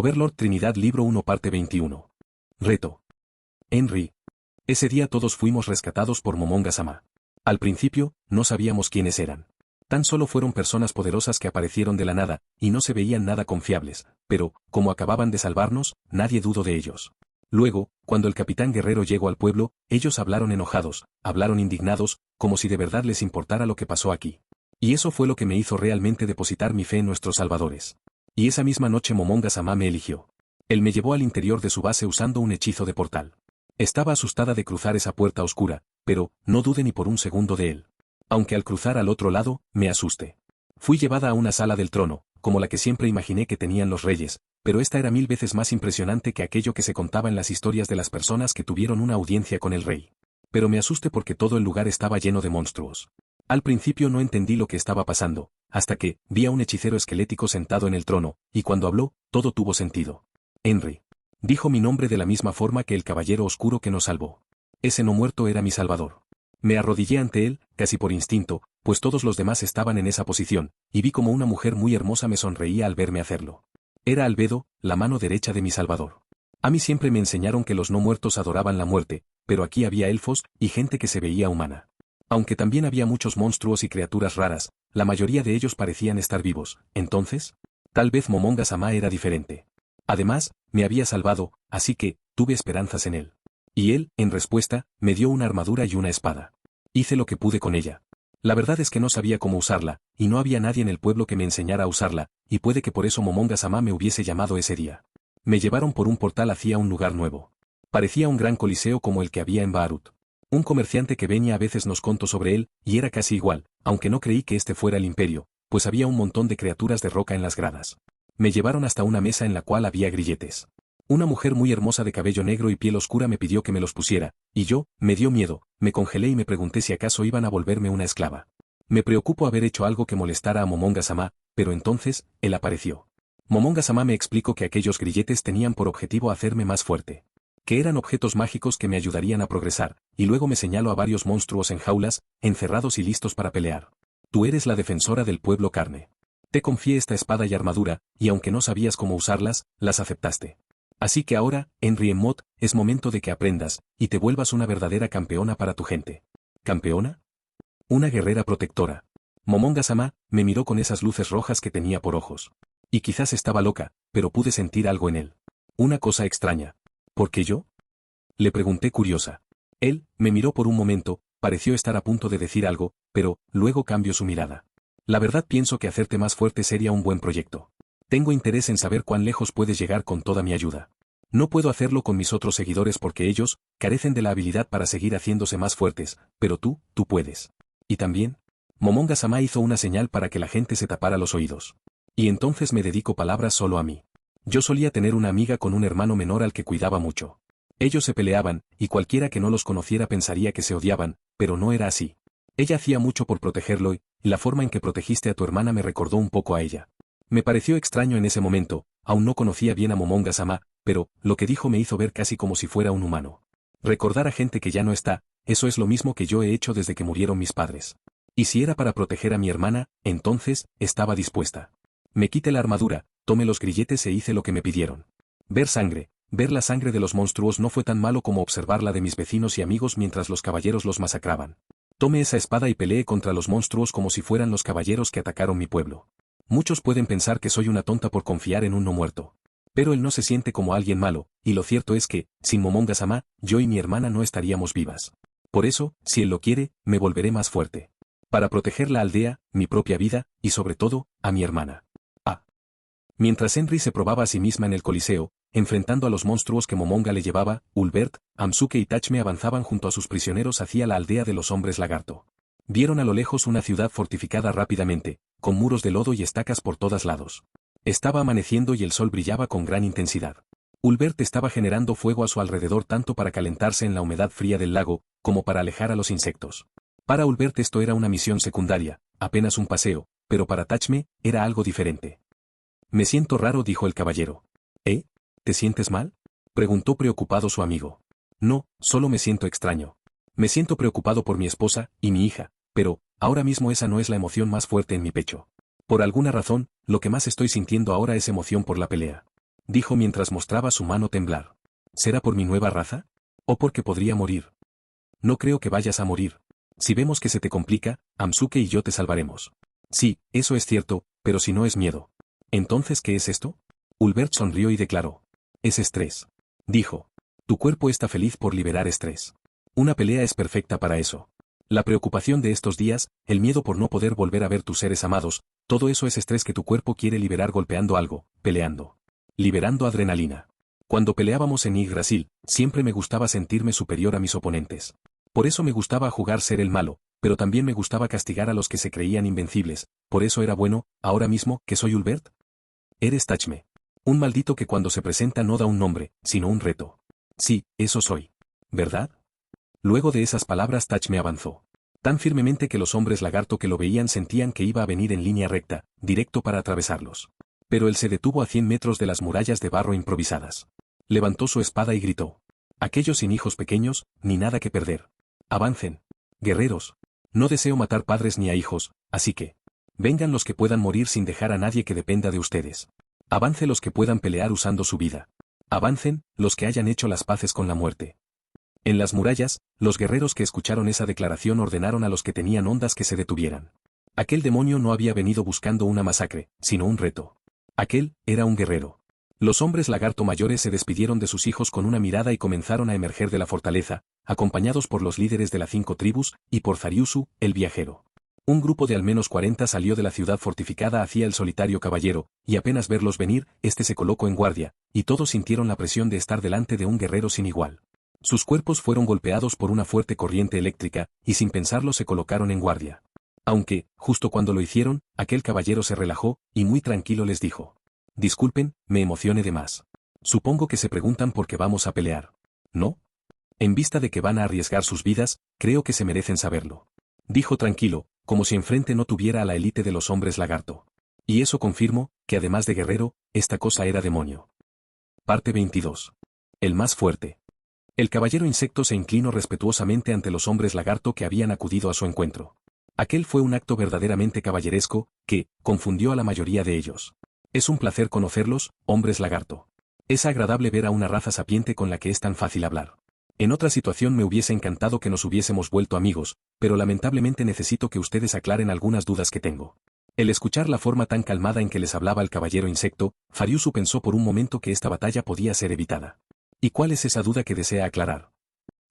Overlord Trinidad Libro 1 Parte 21. Reto. Henry. Ese día todos fuimos rescatados por Momonga-sama. Al principio, no sabíamos quiénes eran. Tan solo fueron personas poderosas que aparecieron de la nada, y no se veían nada confiables, pero, como acababan de salvarnos, nadie dudó de ellos. Luego, cuando el capitán guerrero llegó al pueblo, ellos hablaron enojados, hablaron indignados, como si de verdad les importara lo que pasó aquí. Y eso fue lo que me hizo realmente depositar mi fe en nuestros salvadores. Y esa misma noche Momonga-sama me eligió. Él me llevó al interior de su base usando un hechizo de portal. Estaba asustada de cruzar esa puerta oscura, pero no dude ni por un segundo de él. Aunque al cruzar al otro lado, me asuste. Fui llevada a una sala del trono, como la que siempre imaginé que tenían los reyes, pero esta era 1000 veces más impresionante que aquello que se contaba en las historias de las personas que tuvieron una audiencia con el rey. Pero me asusté porque todo el lugar estaba lleno de monstruos. Al principio no entendí lo que estaba pasando, hasta que vi a un hechicero esquelético sentado en el trono, y cuando habló, todo tuvo sentido. Henry. Dijo mi nombre de la misma forma que el caballero oscuro que nos salvó. Ese no muerto era mi salvador. Me arrodillé ante él, casi por instinto, pues todos los demás estaban en esa posición, y vi como una mujer muy hermosa me sonreía al verme hacerlo. Era Albedo, la mano derecha de mi salvador. A mí siempre me enseñaron que los no muertos adoraban la muerte, pero aquí había elfos y gente que se veía humana. Aunque también había muchos monstruos y criaturas raras, la mayoría de ellos parecían estar vivos. Entonces, tal vez Momonga-sama era diferente. Además, me había salvado, así que, tuve esperanzas en él. Y él, en respuesta, me dio una armadura y una espada. Hice lo que pude con ella. La verdad es que no sabía cómo usarla, y no había nadie en el pueblo que me enseñara a usarla, y puede que por eso Momonga-sama me hubiese llamado ese día. Me llevaron por un portal hacia un lugar nuevo. Parecía un gran coliseo como el que había en Baharut. Un comerciante que venía a veces nos contó sobre él, y era casi igual, aunque no creí que este fuera el imperio, pues había un montón de criaturas de roca en las gradas. Me llevaron hasta una mesa en la cual había grilletes. Una mujer muy hermosa de cabello negro y piel oscura me pidió que me los pusiera, y yo, me dio miedo, me congelé y me pregunté si acaso iban a volverme una esclava. Me preocupó haber hecho algo que molestara a Momonga-sama, pero entonces, él apareció. Momonga-sama me explicó que aquellos grilletes tenían por objetivo hacerme más fuerte. Que eran objetos mágicos que me ayudarían a progresar, y luego me señaló a varios monstruos en jaulas, encerrados y listos para pelear. Tú eres la defensora del pueblo carne. Te confié esta espada y armadura, y aunque no sabías cómo usarlas, las aceptaste. Así que ahora, Henry Emmott, es momento de que aprendas, y te vuelvas una verdadera campeona para tu gente. ¿Campeona? Una guerrera protectora. Momonga-sama me miró con esas luces rojas que tenía por ojos. Y quizás estaba loca, pero pude sentir algo en él. Una cosa extraña. ¿Por qué yo? Le pregunté curiosa. Él, me miró por un momento, pareció estar a punto de decir algo, pero, luego cambió su mirada. La verdad pienso que hacerte más fuerte sería un buen proyecto. Tengo interés en saber cuán lejos puedes llegar con toda mi ayuda. No puedo hacerlo con mis otros seguidores porque ellos, carecen de la habilidad para seguir haciéndose más fuertes, pero tú puedes. ¿Y también? Momonga-sama hizo una señal para que la gente se tapara los oídos. Y entonces me dedico palabras solo a mí. Yo solía tener una amiga con un hermano menor al que cuidaba mucho. Ellos se peleaban, y cualquiera que no los conociera pensaría que se odiaban, pero no era así. Ella hacía mucho por protegerlo y la forma en que protegiste a tu hermana me recordó un poco a ella. Me pareció extraño en ese momento, aún no conocía bien a Momonga-sama, pero lo que dijo me hizo ver casi como si fuera un humano. Recordar a gente que ya no está, eso es lo mismo que yo he hecho desde que murieron mis padres. Y si era para proteger a mi hermana, entonces, estaba dispuesta. Me quité la armadura, tomé los grilletes e hice lo que me pidieron. Ver la sangre de los monstruos no fue tan malo como observar la de mis vecinos y amigos mientras los caballeros los masacraban. Tomé esa espada y peleé contra los monstruos como si fueran los caballeros que atacaron mi pueblo. Muchos pueden pensar que soy una tonta por confiar en un no muerto. Pero él no se siente como alguien malo, y lo cierto es que, sin Momonga-sama, yo y mi hermana no estaríamos vivas. Por eso, si él lo quiere, me volveré más fuerte. Para proteger la aldea, mi propia vida, y sobre todo, a mi hermana. Mientras Henry se probaba a sí misma en el coliseo, enfrentando a los monstruos que Momonga le llevaba, Ulbert, Amsuke y Tachme avanzaban junto a sus prisioneros hacia la aldea de los hombres lagarto. Vieron a lo lejos una ciudad fortificada rápidamente, con muros de lodo y estacas por todos lados. Estaba amaneciendo y el sol brillaba con gran intensidad. Ulbert estaba generando fuego a su alrededor tanto para calentarse en la humedad fría del lago, como para alejar a los insectos. Para Ulbert esto era una misión secundaria, apenas un paseo, pero para Tachme, era algo diferente. Me siento raro, dijo el caballero. ¿Te sientes mal? Preguntó preocupado su amigo. No, solo me siento extraño. Me siento preocupado por mi esposa y mi hija, pero, ahora mismo esa no es la emoción más fuerte en mi pecho. Por alguna razón, lo que más estoy sintiendo ahora es emoción por la pelea. dijo mientras mostraba su mano temblar. ¿Será por mi nueva raza? ¿O porque podría morir? No creo que vayas a morir. Si vemos que se te complica, Amsuke y yo te salvaremos. Sí, eso es cierto, pero si no es miedo. ¿Entonces qué es esto? Ulbert sonrió y declaró. Es estrés. Dijo. Tu cuerpo está feliz por liberar estrés. Una pelea es perfecta para eso. La preocupación de estos días, el miedo por no poder volver a ver tus seres amados, todo eso es estrés que tu cuerpo quiere liberar golpeando algo, peleando. Liberando adrenalina. Cuando peleábamos en Yggdrasil, siempre me gustaba sentirme superior a mis oponentes. Por eso me gustaba jugar ser el malo, pero también me gustaba castigar a los que se creían invencibles, por eso era bueno, ahora mismo, que soy Ulbert. Eres Tachme. Un maldito que cuando se presenta no da un nombre, sino un reto. Sí, eso soy. ¿Verdad? Luego de esas palabras Tachme avanzó. Tan firmemente que los hombres lagarto que lo veían sentían que iba a venir en línea recta, directo para atravesarlos. Pero él se detuvo a 100 metros de las murallas de barro improvisadas. Levantó su espada y gritó. Aquellos sin hijos pequeños, ni nada que perder. Avancen. Guerreros. No deseo matar padres ni a hijos, así que. Vengan los que puedan morir sin dejar a nadie que dependa de ustedes. Avance los que puedan pelear usando su vida. Avancen, los que hayan hecho las paces con la muerte. En las murallas, los guerreros que escucharon esa declaración ordenaron a los que tenían ondas que se detuvieran. Aquel demonio no había venido buscando una masacre, sino un reto. Aquel, era un guerrero. Los hombres lagarto mayores se despidieron de sus hijos con una mirada y comenzaron a emerger de la fortaleza, acompañados por los líderes de las 5 tribus, y por Zariusu, el viajero. Un grupo de al menos 40 salió de la ciudad fortificada hacia el solitario caballero, y apenas verlos venir, este se colocó en guardia, y todos sintieron la presión de estar delante de un guerrero sin igual. Sus cuerpos fueron golpeados por una fuerte corriente eléctrica, y sin pensarlo se colocaron en guardia. Aunque, justo cuando lo hicieron, aquel caballero se relajó, y muy tranquilo les dijo. Disculpen, me emocioné de más. Supongo que se preguntan por qué vamos a pelear. ¿No? En vista de que van a arriesgar sus vidas, creo que se merecen saberlo. Dijo tranquilo, como si enfrente no tuviera a la élite de los hombres lagarto. Y eso confirmo, que además de guerrero, esta cosa era demonio. Parte 22. El más fuerte. El caballero insecto se inclinó respetuosamente ante los hombres lagarto que habían acudido a su encuentro. Aquel fue un acto verdaderamente caballeresco, que, confundió a la mayoría de ellos. Es un placer conocerlos, hombres lagarto. Es agradable ver a una raza sapiente con la que es tan fácil hablar. En otra situación me hubiese encantado que nos hubiésemos vuelto amigos, pero lamentablemente necesito que ustedes aclaren algunas dudas que tengo. El escuchar la forma tan calmada en que les hablaba el caballero insecto, Zariusu pensó por un momento que esta batalla podía ser evitada. ¿Y cuál es esa duda que desea aclarar?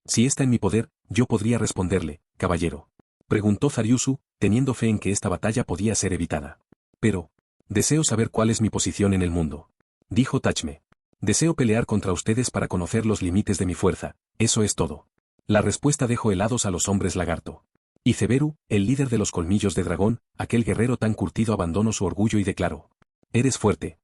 Si está en mi poder, yo podría responderle, caballero. Preguntó Zariusu, teniendo fe en que esta batalla podía ser evitada. Pero, deseo saber cuál es mi posición en el mundo. Dijo Tachme. Deseo pelear contra ustedes para conocer los límites de mi fuerza, eso es todo. La respuesta dejó helados a los hombres lagarto. Y Zeberu, el líder de los colmillos de dragón, aquel guerrero tan curtido abandonó su orgullo y declaró. Eres fuerte.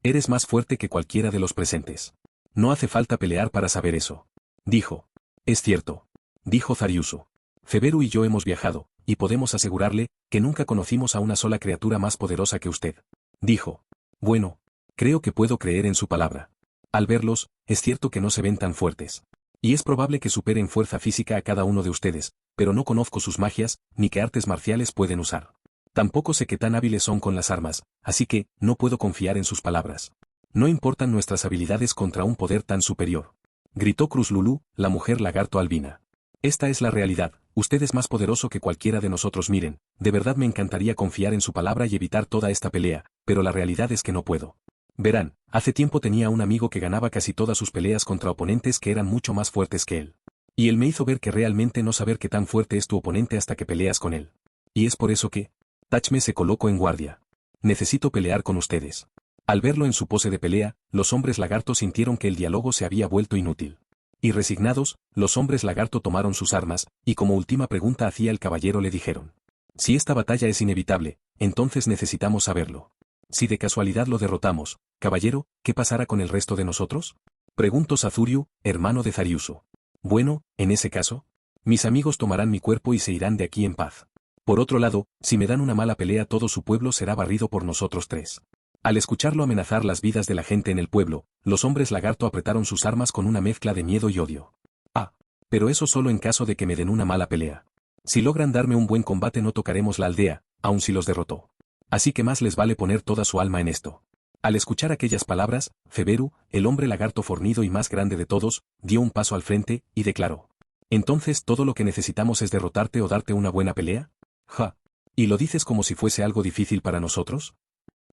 Eres más fuerte que cualquiera de los presentes. No hace falta pelear para saber eso. Dijo. Es cierto. Dijo Zariusu. Zeberu y yo hemos viajado, y podemos asegurarle, que nunca conocimos a una sola criatura más poderosa que usted. Dijo. Bueno. Creo que puedo creer en su palabra. Al verlos, es cierto que no se ven tan fuertes. Y es probable que superen fuerza física a cada uno de ustedes, pero no conozco sus magias, ni qué artes marciales pueden usar. Tampoco sé qué tan hábiles son con las armas, así que, no puedo confiar en sus palabras. No importan nuestras habilidades contra un poder tan superior. Gritó Cruz Lulú, la mujer lagarto albina. Esta es la realidad, usted es más poderoso que cualquiera de nosotros miren, de verdad me encantaría confiar en su palabra y evitar toda esta pelea, pero la realidad es que no puedo. Verán, hace tiempo tenía un amigo que ganaba casi todas sus peleas contra oponentes que eran mucho más fuertes que él. Y él me hizo ver que realmente no saber qué tan fuerte es tu oponente hasta que peleas con él. Y es por eso que... Tachme se colocó en guardia. Necesito pelear con ustedes. Al verlo en su pose de pelea, los hombres lagarto sintieron que el diálogo se había vuelto inútil. Y resignados, los hombres lagarto tomaron sus armas, y como última pregunta hacia el caballero le dijeron. Si esta batalla es inevitable, entonces necesitamos saberlo. Si de casualidad lo derrotamos, caballero, ¿qué pasará con el resto de nosotros? Preguntó Sazuriu, hermano de Zariusu. Bueno, en ese caso, mis amigos tomarán mi cuerpo y se irán de aquí en paz. Por otro lado, si me dan una mala pelea todo su pueblo será barrido por nosotros tres. Al escucharlo amenazar las vidas de la gente en el pueblo, los hombres lagarto apretaron sus armas con una mezcla de miedo y odio. Ah, pero eso solo en caso de que me den una mala pelea. Si logran darme un buen combate no tocaremos la aldea, aun si los derrotó. Así que más les vale poner toda su alma en esto. Al escuchar aquellas palabras, Feberu, el hombre lagarto fornido y más grande de todos, dio un paso al frente, y declaró. ¿Entonces todo lo que necesitamos es derrotarte o darte una buena pelea? Ja. ¿Y lo dices como si fuese algo difícil para nosotros?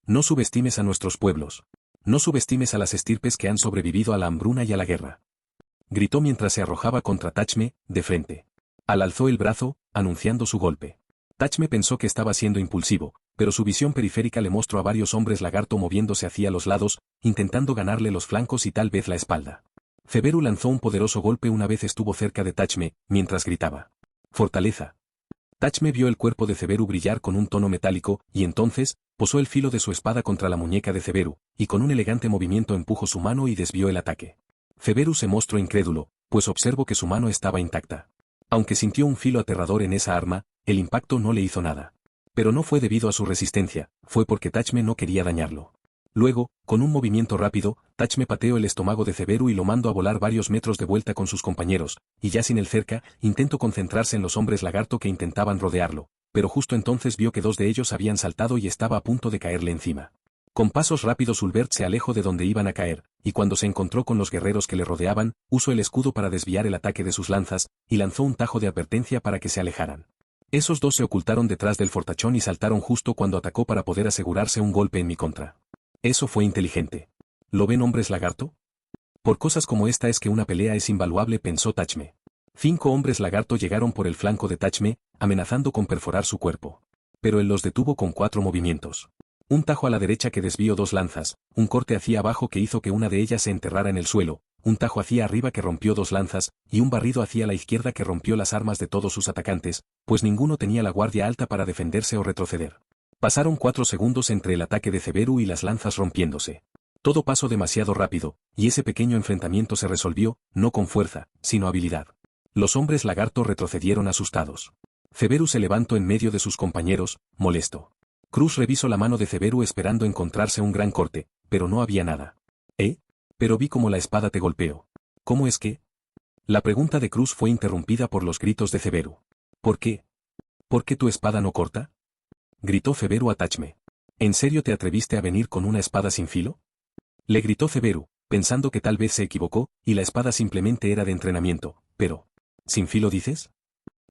No subestimes a nuestros pueblos. No subestimes a las estirpes que han sobrevivido a la hambruna y a la guerra. Gritó mientras se arrojaba contra Tachme, de frente. Al alzó el brazo, anunciando su golpe. Tachme pensó que estaba siendo impulsivo, pero su visión periférica le mostró a varios hombres lagarto moviéndose hacia los lados, intentando ganarle los flancos y tal vez la espalda. Feberu lanzó un poderoso golpe una vez estuvo cerca de Tachme, mientras gritaba. ¡Fortaleza! Tachme vio el cuerpo de Feberu brillar con un tono metálico, y entonces, posó el filo de su espada contra la muñeca de Feberu, y con un elegante movimiento empujó su mano y desvió el ataque. Feberu se mostró incrédulo, pues observó que su mano estaba intacta. Aunque sintió un filo aterrador en esa arma, el impacto no le hizo nada. Pero no fue debido a su resistencia, fue porque Tachme no quería dañarlo. Luego, con un movimiento rápido, Tachme pateó el estómago de Feberu y lo mandó a volar varios metros de vuelta con sus compañeros, y ya sin él cerca, intentó concentrarse en los hombres lagarto que intentaban rodearlo, pero justo entonces vio que dos de ellos habían saltado y estaba a punto de caerle encima. Con pasos rápidos Ulbert se alejó de donde iban a caer, y cuando se encontró con los guerreros que le rodeaban, usó el escudo para desviar el ataque de sus lanzas, y lanzó un tajo de advertencia para que se alejaran. Esos dos se ocultaron detrás del fortachón y saltaron justo cuando atacó para poder asegurarse un golpe en mi contra. Eso fue inteligente. ¿Lo ven hombres lagarto? Por cosas como esta es que una pelea es invaluable, pensó Tachme. 5 hombres lagarto llegaron por el flanco de Tachme, amenazando con perforar su cuerpo. Pero él los detuvo con 4 movimientos. Un tajo a la derecha que desvió 2 lanzas, un corte hacia abajo que hizo que una de ellas se enterrara en el suelo, un tajo hacia arriba que rompió 2 lanzas, y un barrido hacia la izquierda que rompió las armas de todos sus atacantes, pues ninguno tenía la guardia alta para defenderse o retroceder. Pasaron 4 segundos entre el ataque de Feberu y las lanzas rompiéndose. Todo pasó demasiado rápido, y ese pequeño enfrentamiento se resolvió, no con fuerza, sino habilidad. Los hombres lagarto retrocedieron asustados. Feberu se levantó en medio de sus compañeros, molesto. Cruz revisó la mano de Feberu esperando encontrarse un gran corte, pero no había nada. Pero vi cómo la espada te golpeó. ¿Cómo es que? La pregunta de Cruz fue interrumpida por los gritos de Feberu. ¿Por qué? ¿Por qué tu espada no corta? Gritó Feberu a Tachme. ¿En serio te atreviste a venir con una espada sin filo? Le gritó Feberu, pensando que tal vez se equivocó, y la espada simplemente era de entrenamiento, pero... ¿Sin filo dices?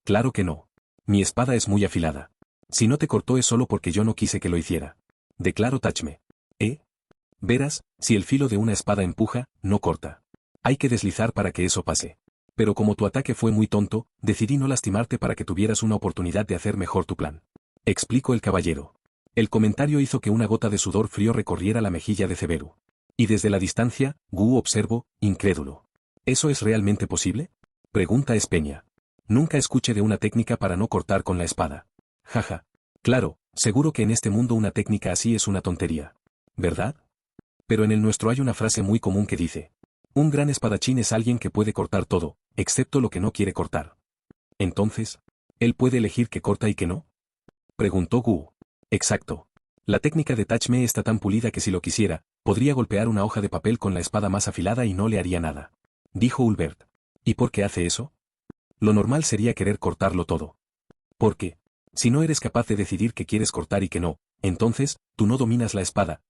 Claro que no. Mi espada es muy afilada. Si no te cortó es solo porque yo no quise que lo hiciera. Declaró Tachme. Verás, si el filo de una espada empuja, no corta. Hay que deslizar para que eso pase. Pero como tu ataque fue muy tonto, decidí no lastimarte para que tuvieras una oportunidad de hacer mejor tu plan. Explicó el caballero. El comentario hizo que una gota de sudor frío recorriera la mejilla de Feberu. Y desde la distancia, Gu observó, incrédulo. ¿Eso es realmente posible? Pregunta Espeña. Nunca escuché de una técnica para no cortar con la espada. Jaja. Claro, seguro que en este mundo una técnica así es una tontería. ¿Verdad? Pero en el nuestro hay una frase muy común que dice: un gran espadachín es alguien que puede cortar todo, excepto lo que no quiere cortar. Entonces, ¿él puede elegir qué corta y qué no? Preguntó Gu. Exacto. La técnica de Tachme está tan pulida que si lo quisiera, podría golpear una hoja de papel con la espada más afilada y no le haría nada. Dijo Ulbert. ¿Y por qué hace eso? Lo normal sería querer cortarlo todo. Porque, si no eres capaz de decidir qué quieres cortar y qué no, entonces, tú no dominas la espada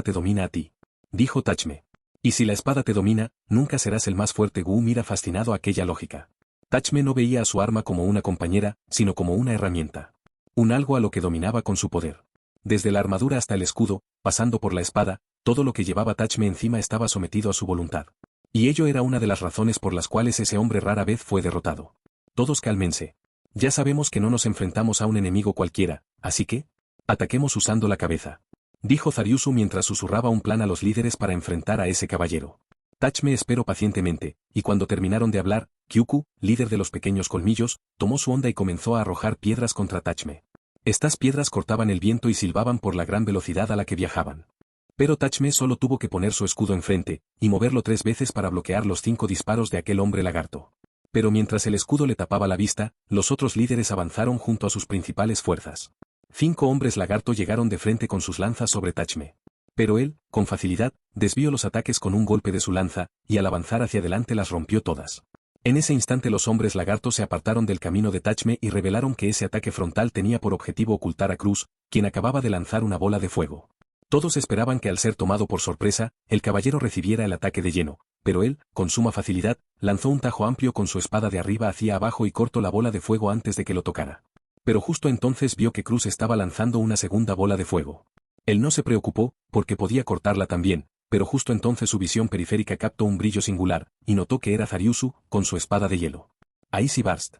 te domina a ti. Dijo Tachme. Y si la espada te domina, nunca serás el más fuerte. Gu mira fascinado aquella lógica. Tachme no veía a su arma como una compañera, sino como una herramienta. Un algo a lo que dominaba con su poder. Desde la armadura hasta el escudo, pasando por la espada, todo lo que llevaba Tachme encima estaba sometido a su voluntad. Y ello era una de las razones por las cuales ese hombre rara vez fue derrotado. Todos cálmense. Ya sabemos que no nos enfrentamos a un enemigo cualquiera, así que, ataquemos usando la cabeza. Dijo Zariusu mientras susurraba un plan a los líderes para enfrentar a ese caballero. Tachme esperó pacientemente, y cuando terminaron de hablar, Kyuku, líder de los pequeños colmillos, tomó su honda y comenzó a arrojar piedras contra Tachme. Estas piedras cortaban el viento y silbaban por la gran velocidad a la que viajaban. Pero Tachme solo tuvo que poner su escudo enfrente, y moverlo 3 veces para bloquear los 5 disparos de aquel hombre lagarto. Pero mientras el escudo le tapaba la vista, los otros líderes avanzaron junto a sus principales fuerzas. 5 hombres lagarto llegaron de frente con sus lanzas sobre Tachme. Pero él, con facilidad, desvió los ataques con un golpe de su lanza, y al avanzar hacia adelante las rompió todas. En ese instante los hombres lagarto se apartaron del camino de Tachme y revelaron que ese ataque frontal tenía por objetivo ocultar a Cruz, quien acababa de lanzar una bola de fuego. Todos esperaban que al ser tomado por sorpresa, el caballero recibiera el ataque de lleno, pero él, con suma facilidad, lanzó un tajo amplio con su espada de arriba hacia abajo y cortó la bola de fuego antes de que lo tocara. Pero justo entonces vio que Cruz estaba lanzando una segunda bola de fuego. Él no se preocupó, porque podía cortarla también, pero justo entonces su visión periférica captó un brillo singular, y notó que era Zariusu, con su espada de hielo. Icy Burst.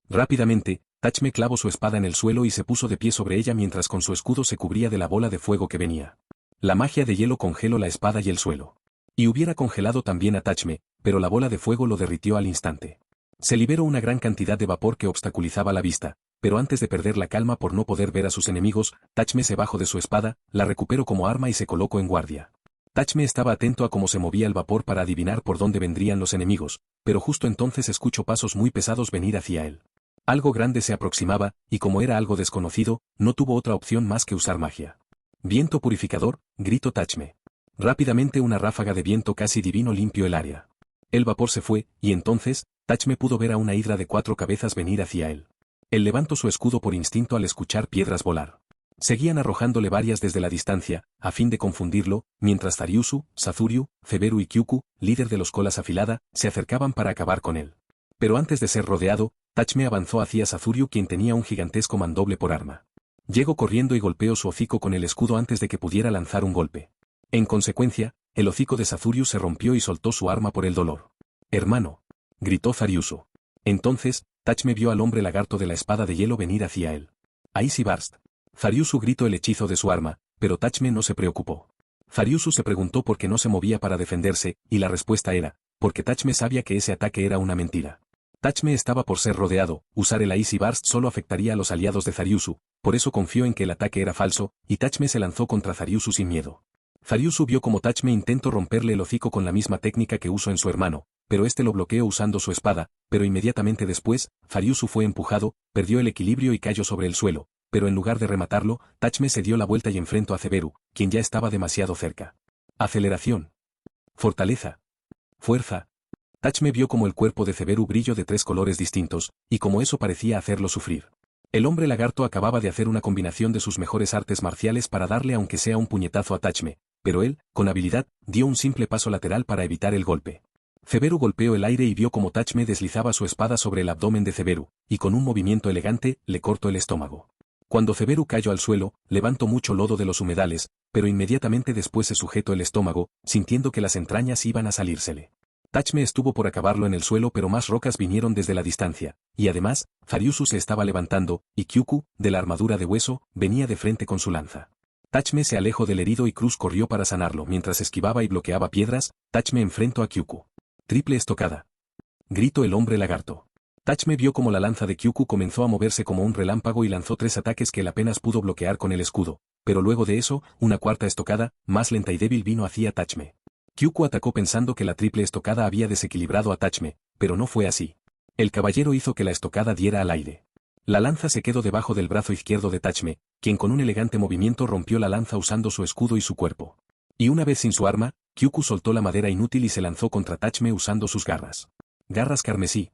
Rápidamente, Tachme clavó su espada en el suelo y se puso de pie sobre ella mientras con su escudo se cubría de la bola de fuego que venía. La magia de hielo congeló la espada y el suelo. Y hubiera congelado también a Tachme, pero la bola de fuego lo derritió al instante. Se liberó una gran cantidad de vapor que obstaculizaba la vista, pero antes de perder la calma por no poder ver a sus enemigos, Tachme se bajó de su espada, la recuperó como arma y se colocó en guardia. Tachme estaba atento a cómo se movía el vapor para adivinar por dónde vendrían los enemigos, pero justo entonces escuchó pasos muy pesados venir hacia él. Algo grande se aproximaba, y como era algo desconocido, no tuvo otra opción más que usar magia. Viento purificador, gritó Tachme. Rápidamente una ráfaga de viento casi divino limpió el área. El vapor se fue, y entonces, Tachme pudo ver a una hidra de 4 cabezas venir hacia él. Él levantó su escudo por instinto al escuchar piedras volar. Seguían arrojándole varias desde la distancia, a fin de confundirlo, mientras Zariusu, Sazuryu, Zeberu y Kyuku, líder de los colas afilada, se acercaban para acabar con él. Pero antes de ser rodeado, Tachme avanzó hacia Sazuryu quien tenía un gigantesco mandoble por arma. Llegó corriendo y golpeó su hocico con el escudo antes de que pudiera lanzar un golpe. En consecuencia, el hocico de Sazuryu se rompió y soltó su arma por el dolor. «Hermano», gritó Zariusu. Entonces, Tachme vio al hombre lagarto de la espada de hielo venir hacia él. «Icy Burst». Zariusu gritó el hechizo de su arma, pero Tachme no se preocupó. Zariusu se preguntó por qué no se movía para defenderse, y la respuesta era, porque Tachme sabía que ese ataque era una mentira. Tachme estaba por ser rodeado, usar el Icy Burst solo afectaría a los aliados de Zariusu, por eso confió en que el ataque era falso, y Tachme se lanzó contra Zariusu sin miedo. Zariusu vio como Tachme intentó romperle el hocico con la misma técnica que usó en su hermano, pero este lo bloqueó usando su espada, pero inmediatamente después, Zariusu fue empujado, perdió el equilibrio y cayó sobre el suelo, pero en lugar de rematarlo, Tachme se dio la vuelta y enfrentó a Zeberu, quien ya estaba demasiado cerca. Aceleración. Fortaleza. Fuerza. Tachme vio como el cuerpo de Zeberu brilló de 3 colores distintos, y como eso parecía hacerlo sufrir. El hombre lagarto acababa de hacer una combinación de sus mejores artes marciales para darle aunque sea un puñetazo a Tachme, pero él, con habilidad, dio un simple paso lateral para evitar el golpe. Zeberu golpeó el aire y vio como Tachme deslizaba su espada sobre el abdomen de Zeberu, y con un movimiento elegante, le cortó el estómago. Cuando Zeberu cayó al suelo, levantó mucho lodo de los humedales, pero inmediatamente después se sujetó el estómago, sintiendo que las entrañas iban a salírsele. Tachme estuvo por acabarlo en el suelo pero más rocas vinieron desde la distancia, y además, Zariusu se estaba levantando, y Kyuku, de la armadura de hueso, venía de frente con su lanza. Tachme se alejó del herido y Cruz corrió para sanarlo mientras esquivaba y bloqueaba piedras. Tachme enfrentó a Kyuku. Triple estocada. Gritó el hombre lagarto. Tachme vio como la lanza de Kyuku comenzó a moverse como un relámpago y lanzó 3 ataques que él apenas pudo bloquear con el escudo, pero luego de eso, una cuarta estocada, más lenta y débil vino hacia Tachme. Kyuku atacó pensando que la triple estocada había desequilibrado a Tachme, pero no fue así. El caballero hizo que la estocada diera al aire. La lanza se quedó debajo del brazo izquierdo de Tachme, quien con un elegante movimiento rompió la lanza usando su escudo y su cuerpo. Y una vez sin su arma, Kyuku soltó la madera inútil y se lanzó contra Tachme usando sus garras. Garras carmesí.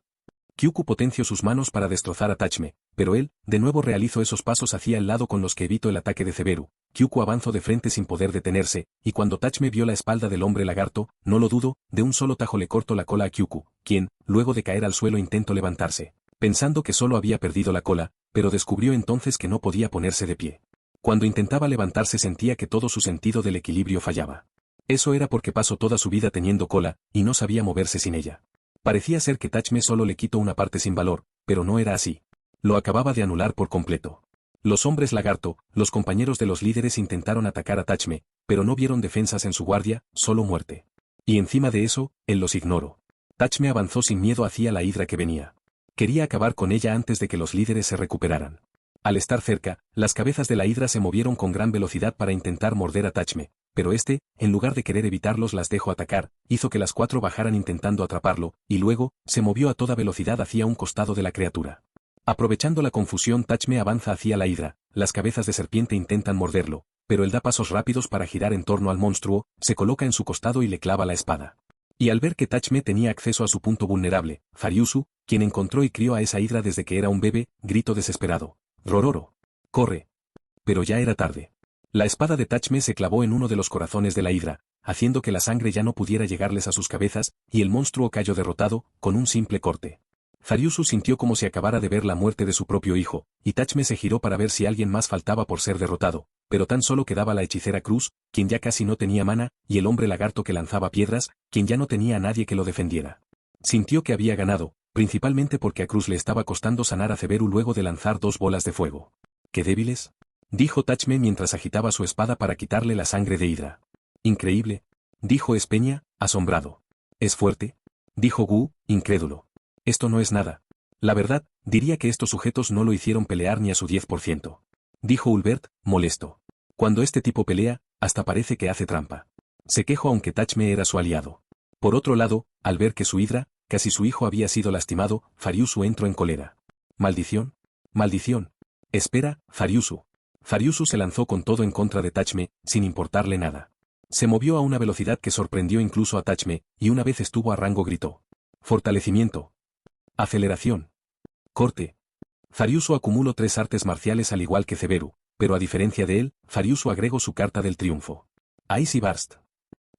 Kyuku potenció sus manos para destrozar a Tachme, pero él, de nuevo realizó esos pasos hacia el lado con los que evitó el ataque de Zeberu. Kyuku avanzó de frente sin poder detenerse, y cuando Tachme vio la espalda del hombre lagarto, no lo dudó, de un solo tajo le cortó la cola a Kyuku, quien, luego de caer al suelo intentó levantarse, pensando que solo había perdido la cola, pero descubrió entonces que no podía ponerse de pie. Cuando intentaba levantarse sentía que todo su sentido del equilibrio fallaba. Eso era porque pasó toda su vida teniendo cola, y no sabía moverse sin ella. Parecía ser que Tachme solo le quitó una parte sin valor, pero no era así. Lo acababa de anular por completo. Los hombres lagarto, los compañeros de los líderes intentaron atacar a Tachme, pero no vieron defensas en su guardia, solo muerte. Y encima de eso, él los ignoró. Tachme avanzó sin miedo hacia la hidra que venía. Quería acabar con ella antes de que los líderes se recuperaran. Al estar cerca, las cabezas de la hidra se movieron con gran velocidad para intentar morder a Tachme, pero este, en lugar de querer evitarlos las dejó atacar, hizo que las 4 bajaran intentando atraparlo, y luego, se movió a toda velocidad hacia un costado de la criatura. Aprovechando la confusión Tachme avanza hacia la hidra, las cabezas de serpiente intentan morderlo, pero él da pasos rápidos para girar en torno al monstruo, se coloca en su costado y le clava la espada. Y al ver que Tachme tenía acceso a su punto vulnerable, Zariusu, quien encontró y crió a esa hidra desde que era un bebé, gritó desesperado. «Rororo. Corre». Pero ya era tarde. La espada de Tachme se clavó en uno de los corazones de la hidra, haciendo que la sangre ya no pudiera llegarles a sus cabezas, y el monstruo cayó derrotado, con un simple corte. Zariusu sintió como si acabara de ver la muerte de su propio hijo, y Tachme se giró para ver si alguien más faltaba por ser derrotado, pero tan solo quedaba la hechicera Cruz, quien ya casi no tenía mana, y el hombre lagarto que lanzaba piedras, quien ya no tenía a nadie que lo defendiera. Sintió que había ganado, principalmente porque a Cruz le estaba costando sanar a Ceberu luego de lanzar 2 bolas de fuego. ¡Qué débiles!, dijo Tachme mientras agitaba su espada para quitarle la sangre de hidra. Increíble, dijo Espeña, asombrado. ¿Es fuerte?, dijo Gu, incrédulo. Esto no es nada. La verdad, diría que estos sujetos no lo hicieron pelear ni a su 10%. Dijo Ulbert, molesto. Cuando este tipo pelea, hasta parece que hace trampa. Se quejó aunque Tachme era su aliado. Por otro lado, al ver que su hidra, casi su hijo había sido lastimado, Zariusu entró en cólera. ¿Maldición? ¡Maldición! Espera, Zariusu. Zariusu se lanzó con todo en contra de Tachme, sin importarle nada. Se movió a una velocidad que sorprendió incluso a Tachme, y una vez estuvo a rango gritó. Fortalecimiento. Aceleración. Corte. Zariusu acumuló 3 artes marciales al igual que Ceberu, pero a diferencia de él, Zariusu agregó su carta del triunfo. Icy Burst.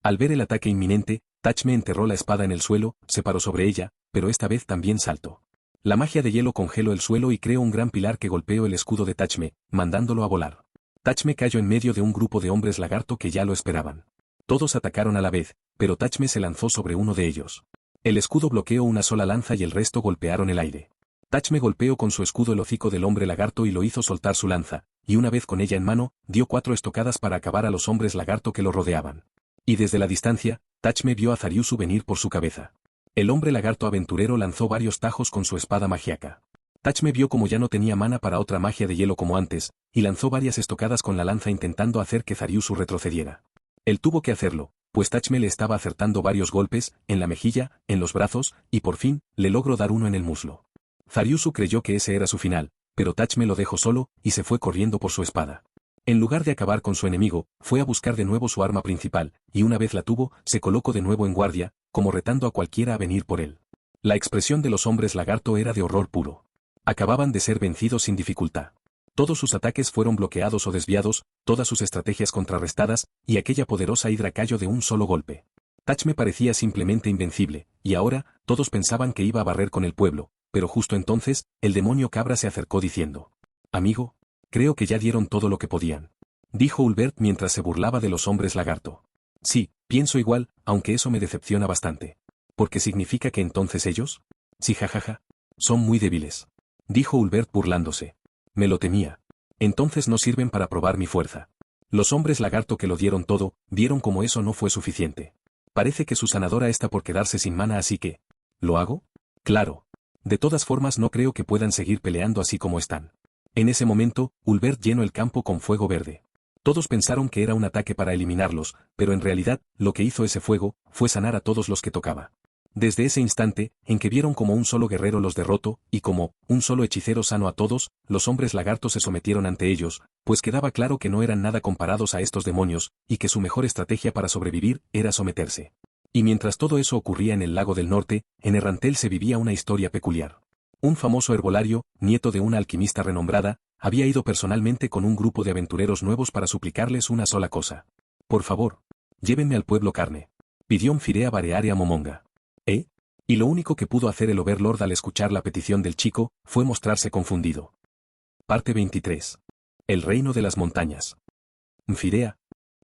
Al ver el ataque inminente, Tachme enterró la espada en el suelo, se paró sobre ella, pero esta vez también saltó. La magia de hielo congeló el suelo y creó un gran pilar que golpeó el escudo de Tachme, mandándolo a volar. Tachme cayó en medio de un grupo de hombres lagarto que ya lo esperaban. Todos atacaron a la vez, pero Tachme se lanzó sobre uno de ellos. El escudo bloqueó una sola lanza y el resto golpearon el aire. Tachme golpeó con su escudo el hocico del hombre lagarto y lo hizo soltar su lanza, y una vez con ella en mano, dio 4 estocadas para acabar a los hombres lagarto que lo rodeaban. Y desde la distancia, Tachme vio a Zariusu venir por su cabeza. El hombre lagarto aventurero lanzó varios tajos con su espada magiaca. Tachme vio como ya no tenía mana para otra magia de hielo como antes, y lanzó varias estocadas con la lanza intentando hacer que Zariusu retrocediera. Él tuvo que hacerlo, pues Tachme le estaba acertando varios golpes, en la mejilla, en los brazos, y por fin, le logró dar uno en el muslo. Zariusu creyó que ese era su final, pero Tachme lo dejó solo, y se fue corriendo por su espada. En lugar de acabar con su enemigo, fue a buscar de nuevo su arma principal, y una vez la tuvo, se colocó de nuevo en guardia, como retando a cualquiera a venir por él. La expresión de los hombres lagarto era de horror puro. Acababan de ser vencidos sin dificultad. Todos sus ataques fueron bloqueados o desviados, todas sus estrategias contrarrestadas, y aquella poderosa hidra cayó de un solo golpe. Tachme parecía simplemente invencible, y ahora, todos pensaban que iba a barrer con el pueblo, pero justo entonces, el demonio cabra se acercó diciendo: «Amigo, creo que ya dieron todo lo que podían», dijo Ulbert mientras se burlaba de los hombres lagarto. «Sí, pienso igual, aunque eso me decepciona bastante. ¿Porque significa que entonces ellos? Sí, jajaja. Son muy débiles», dijo Ulbert burlándose. «Me lo temía. Entonces no sirven para probar mi fuerza». Los hombres lagarto que lo dieron todo, vieron como eso no fue suficiente. Parece que su sanadora está por quedarse sin mana, así que... ¿Lo hago? Claro. De todas formas no creo que puedan seguir peleando así como están. En ese momento, Ulbert llenó el campo con fuego verde. Todos pensaron que era un ataque para eliminarlos, pero en realidad, lo que hizo ese fuego, fue sanar a todos los que tocaba. Desde ese instante, en que vieron como un solo guerrero los derrotó, y como un solo hechicero sanó a todos, los hombres lagartos se sometieron ante ellos, pues quedaba claro que no eran nada comparados a estos demonios, y que su mejor estrategia para sobrevivir era someterse. Y mientras todo eso ocurría en el lago del norte, en Errantel se vivía una historia peculiar. Un famoso herbolario, nieto de una alquimista renombrada, había ido personalmente con un grupo de aventureros nuevos para suplicarles una sola cosa. «Por favor, llévenme al pueblo carne», pidió Firea Bareare a Momonga. Y lo único que pudo hacer el Overlord al escuchar la petición del chico, fue mostrarse confundido. Parte 23. El reino de las montañas. Firea.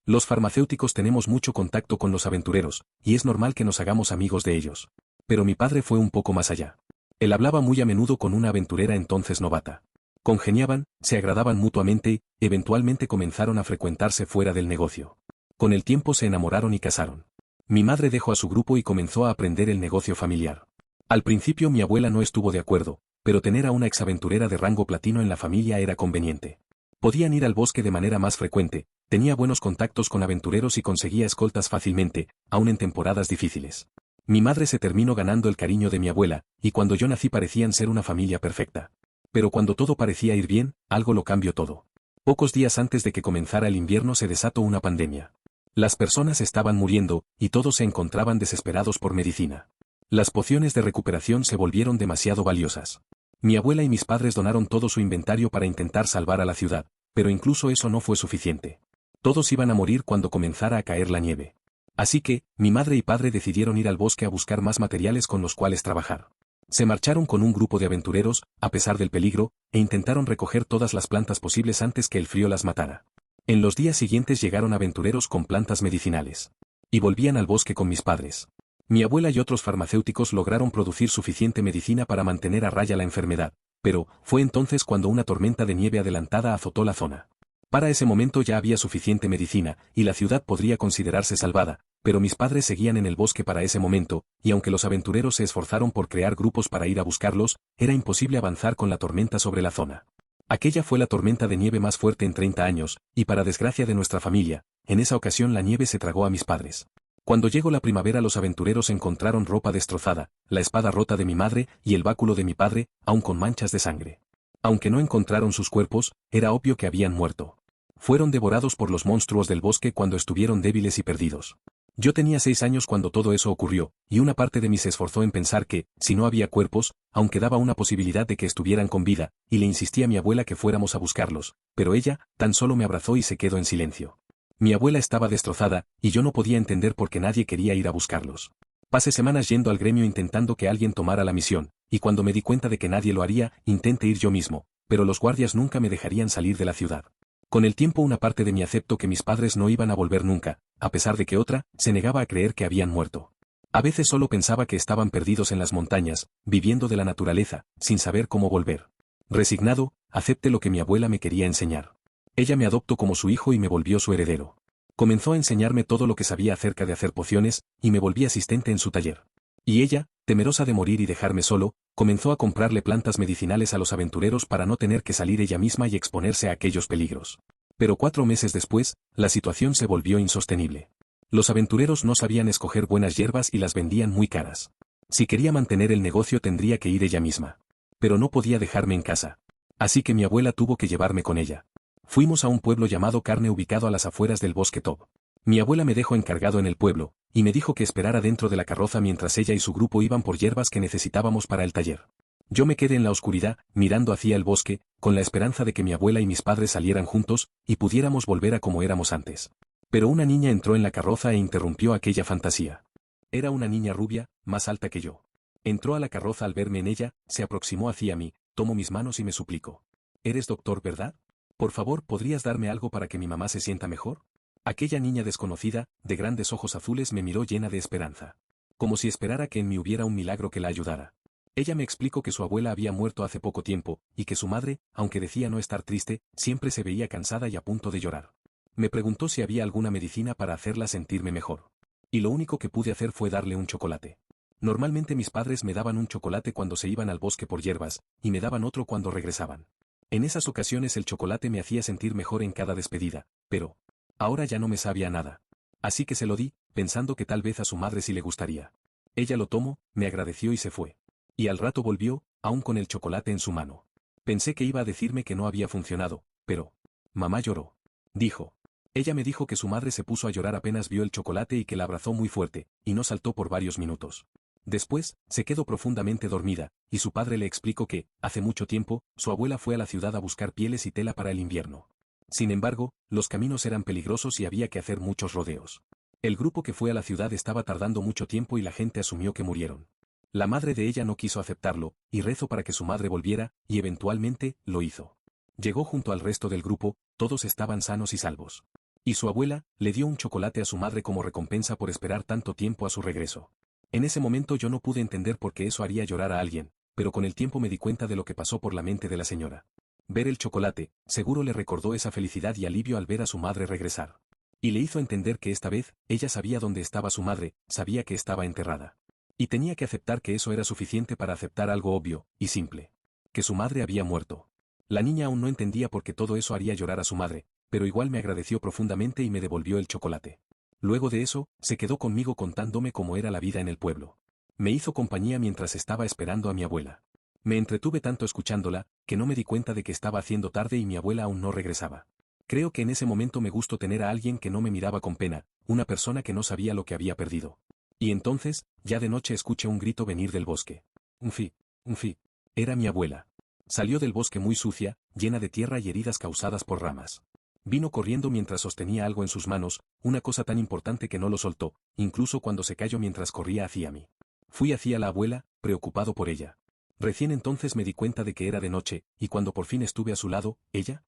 Los farmacéuticos tenemos mucho contacto con los aventureros, y es normal que nos hagamos amigos de ellos. Pero mi padre fue un poco más allá. Él hablaba muy a menudo con una aventurera entonces novata. Congeniaban, se agradaban mutuamente y, eventualmente comenzaron a frecuentarse fuera del negocio. Con el tiempo se enamoraron y casaron. Mi madre dejó a su grupo y comenzó a aprender el negocio familiar. Al principio mi abuela no estuvo de acuerdo, pero tener a una exaventurera de rango platino en la familia era conveniente. Podían ir al bosque de manera más frecuente, tenía buenos contactos con aventureros y conseguía escoltas fácilmente, aun en temporadas difíciles. Mi madre se terminó ganando el cariño de mi abuela, y cuando yo nací parecían ser una familia perfecta. Pero cuando todo parecía ir bien, algo lo cambió todo. Pocos días antes de que comenzara el invierno se desató una pandemia. Las personas estaban muriendo, y todos se encontraban desesperados por medicina. Las pociones de recuperación se volvieron demasiado valiosas. Mi abuela y mis padres donaron todo su inventario para intentar salvar a la ciudad, pero incluso eso no fue suficiente. Todos iban a morir cuando comenzara a caer la nieve. Así que, mi madre y padre decidieron ir al bosque a buscar más materiales con los cuales trabajar. Se marcharon con un grupo de aventureros, a pesar del peligro, e intentaron recoger todas las plantas posibles antes que el frío las matara. En los días siguientes llegaron aventureros con plantas medicinales. Y volvían al bosque con mis padres. Mi abuela y otros farmacéuticos lograron producir suficiente medicina para mantener a raya la enfermedad, pero fue entonces cuando una tormenta de nieve adelantada azotó la zona. Para ese momento ya había suficiente medicina, y la ciudad podría considerarse salvada, pero mis padres seguían en el bosque para ese momento, y aunque los aventureros se esforzaron por crear grupos para ir a buscarlos, era imposible avanzar con la tormenta sobre la zona. Aquella fue la tormenta de nieve más fuerte en 30 años, y para desgracia de nuestra familia, en esa ocasión la nieve se tragó a mis padres. Cuando llegó la primavera los aventureros encontraron ropa destrozada, la espada rota de mi madre y el báculo de mi padre, aún con manchas de sangre. Aunque no encontraron sus cuerpos, era obvio que habían muerto. Fueron devorados por los monstruos del bosque cuando estuvieron débiles y perdidos. Yo tenía 6 años cuando todo eso ocurrió, y una parte de mí se esforzó en pensar que, si no había cuerpos, aún quedaba una posibilidad de que estuvieran con vida, y le insistí a mi abuela que fuéramos a buscarlos, pero ella, tan solo me abrazó y se quedó en silencio. Mi abuela estaba destrozada, y yo no podía entender por qué nadie quería ir a buscarlos. Pasé semanas yendo al gremio intentando que alguien tomara la misión, y cuando me di cuenta de que nadie lo haría, intenté ir yo mismo, pero los guardias nunca me dejarían salir de la ciudad. Con el tiempo una parte de mí aceptó que mis padres no iban a volver nunca, a pesar de que otra, se negaba a creer que habían muerto. A veces solo pensaba que estaban perdidos en las montañas, viviendo de la naturaleza, sin saber cómo volver. Resignado, acepté lo que mi abuela me quería enseñar. Ella me adoptó como su hijo y me volvió su heredero. Comenzó a enseñarme todo lo que sabía acerca de hacer pociones, y me volví asistente en su taller. Y ella, temerosa de morir y dejarme solo, comenzó a comprarle plantas medicinales a los aventureros para no tener que salir ella misma y exponerse a aquellos peligros. Pero 4 meses después, la situación se volvió insostenible. Los aventureros no sabían escoger buenas hierbas y las vendían muy caras. Si quería mantener el negocio tendría que ir ella misma. Pero no podía dejarme en casa. Así que mi abuela tuvo que llevarme con ella. Fuimos a un pueblo llamado Carne ubicado a las afueras del bosque Top. Mi abuela me dejó encargado en el pueblo, y me dijo que esperara dentro de la carroza mientras ella y su grupo iban por hierbas que necesitábamos para el taller. Yo me quedé en la oscuridad, mirando hacia el bosque, con la esperanza de que mi abuela y mis padres salieran juntos, y pudiéramos volver a como éramos antes. Pero una niña entró en la carroza e interrumpió aquella fantasía. Era una niña rubia, más alta que yo. Entró a la carroza al verme en ella, se aproximó hacia mí, tomó mis manos y me suplicó. «¿Eres doctor, verdad? Por favor, ¿podrías darme algo para que mi mamá se sienta mejor?» Aquella niña desconocida, de grandes ojos azules me miró llena de esperanza. Como si esperara que en mí hubiera un milagro que la ayudara. Ella me explicó que su abuela había muerto hace poco tiempo, y que su madre, aunque decía no estar triste, siempre se veía cansada y a punto de llorar. Me preguntó si había alguna medicina para hacerla sentirme mejor. Y lo único que pude hacer fue darle un chocolate. Normalmente mis padres me daban un chocolate cuando se iban al bosque por hierbas, y me daban otro cuando regresaban. En esas ocasiones el chocolate me hacía sentir mejor en cada despedida, pero ahora ya no me sabía nada. Así que se lo di, pensando que tal vez a su madre sí le gustaría. Ella lo tomó, me agradeció y se fue. Y al rato volvió, aún con el chocolate en su mano. Pensé que iba a decirme que no había funcionado, pero mamá lloró. Dijo. Ella me dijo que su madre se puso a llorar apenas vio el chocolate y que la abrazó muy fuerte, y no saltó por varios minutos. Después, se quedó profundamente dormida, y su padre le explicó que, hace mucho tiempo, su abuela fue a la ciudad a buscar pieles y tela para el invierno. Sin embargo, los caminos eran peligrosos y había que hacer muchos rodeos. El grupo que fue a la ciudad estaba tardando mucho tiempo y la gente asumió que murieron. La madre de ella no quiso aceptarlo, y rezó para que su madre volviera, y eventualmente, lo hizo. Llegó junto al resto del grupo, todos estaban sanos y salvos. Y su abuela, le dio un chocolate a su madre como recompensa por esperar tanto tiempo a su regreso. En ese momento yo no pude entender por qué eso haría llorar a alguien, pero con el tiempo me di cuenta de lo que pasó por la mente de la señora. Ver el chocolate, seguro le recordó esa felicidad y alivio al ver a su madre regresar. Y le hizo entender que esta vez, ella sabía dónde estaba su madre, sabía que estaba enterrada. Y tenía que aceptar que eso era suficiente para aceptar algo obvio, y simple. Que su madre había muerto. La niña aún no entendía por qué todo eso haría llorar a su madre, pero igual me agradeció profundamente y me devolvió el chocolate. Luego de eso, se quedó conmigo contándome cómo era la vida en el pueblo. Me hizo compañía mientras estaba esperando a mi abuela. Me entretuve tanto escuchándola, que no me di cuenta de que estaba haciendo tarde y mi abuela aún no regresaba. Creo que en ese momento me gustó tener a alguien que no me miraba con pena, una persona que no sabía lo que había perdido. Y entonces, ya de noche escuché un grito venir del bosque. Unfi, Unfi. Era mi abuela. Salió del bosque muy sucia, llena de tierra y heridas causadas por ramas. Vino corriendo mientras sostenía algo en sus manos, una cosa tan importante que no lo soltó, incluso cuando se cayó mientras corría hacia mí. Fui hacia la abuela, preocupado por ella. Recién entonces me di cuenta de que era de noche, y cuando por fin estuve a su lado, ella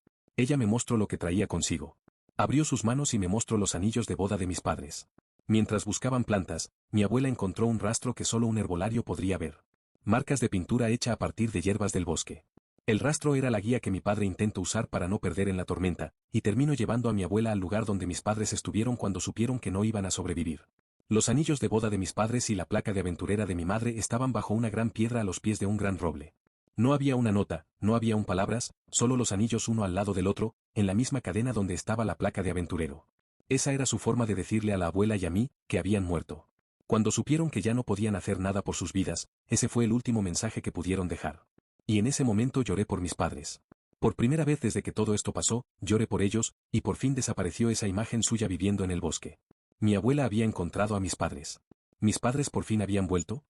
me mostró lo que traía consigo. Abrió sus manos y me mostró los anillos de boda de mis padres. Mientras buscaban plantas, mi abuela encontró un rastro que solo un herbolario podría ver. Marcas de pintura hecha a partir de hierbas del bosque. El rastro era la guía que mi padre intentó usar para no perder en la tormenta, y terminó llevando a mi abuela al lugar donde mis padres estuvieron cuando supieron que no iban a sobrevivir. Los anillos de boda de mis padres y la placa de aventurera de mi madre estaban bajo una gran piedra a los pies de un gran roble. No había una nota, no había un palabras, solo los anillos uno al lado del otro, en la misma cadena donde estaba la placa de aventurero. Esa era su forma de decirle a la abuela y a mí, que habían muerto. Cuando supieron que ya no podían hacer nada por sus vidas, ese fue el último mensaje que pudieron dejar. Y en ese momento lloré por mis padres. Por primera vez desde que todo esto pasó, lloré por ellos, y por fin desapareció esa imagen suya viviendo en el bosque. Mi abuela había encontrado a mis padres. ¿Mis padres por fin habían vuelto?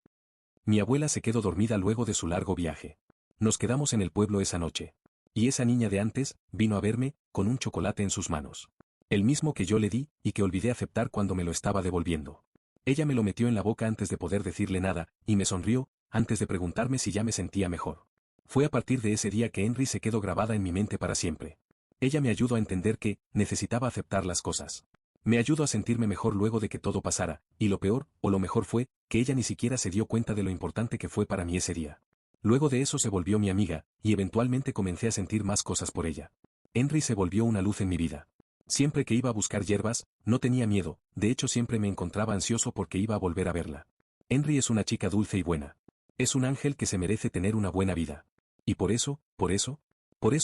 Mi abuela se quedó dormida luego de su largo viaje. Nos quedamos en el pueblo esa noche. Y esa niña de antes, vino a verme, con un chocolate en sus manos. El mismo que yo le di, y que olvidé aceptar cuando me lo estaba devolviendo. Ella me lo metió en la boca antes de poder decirle nada, y me sonrió, antes de preguntarme si ya me sentía mejor. Fue a partir de ese día que Henry se quedó grabada en mi mente para siempre. Ella me ayudó a entender que, necesitaba aceptar las cosas. Me ayudó a sentirme mejor luego de que todo pasara, y lo peor, o lo mejor fue, que ella ni siquiera se dio cuenta de lo importante que fue para mí ese día. Luego de eso se volvió mi amiga, y eventualmente comencé a sentir más cosas por ella. Henry se volvió una luz en mi vida. Siempre que iba a buscar hierbas, no tenía miedo, de hecho siempre me encontraba ansioso porque iba a volver a verla. Henry es una chica dulce y buena. Es un ángel que se merece tener una buena vida. Y por eso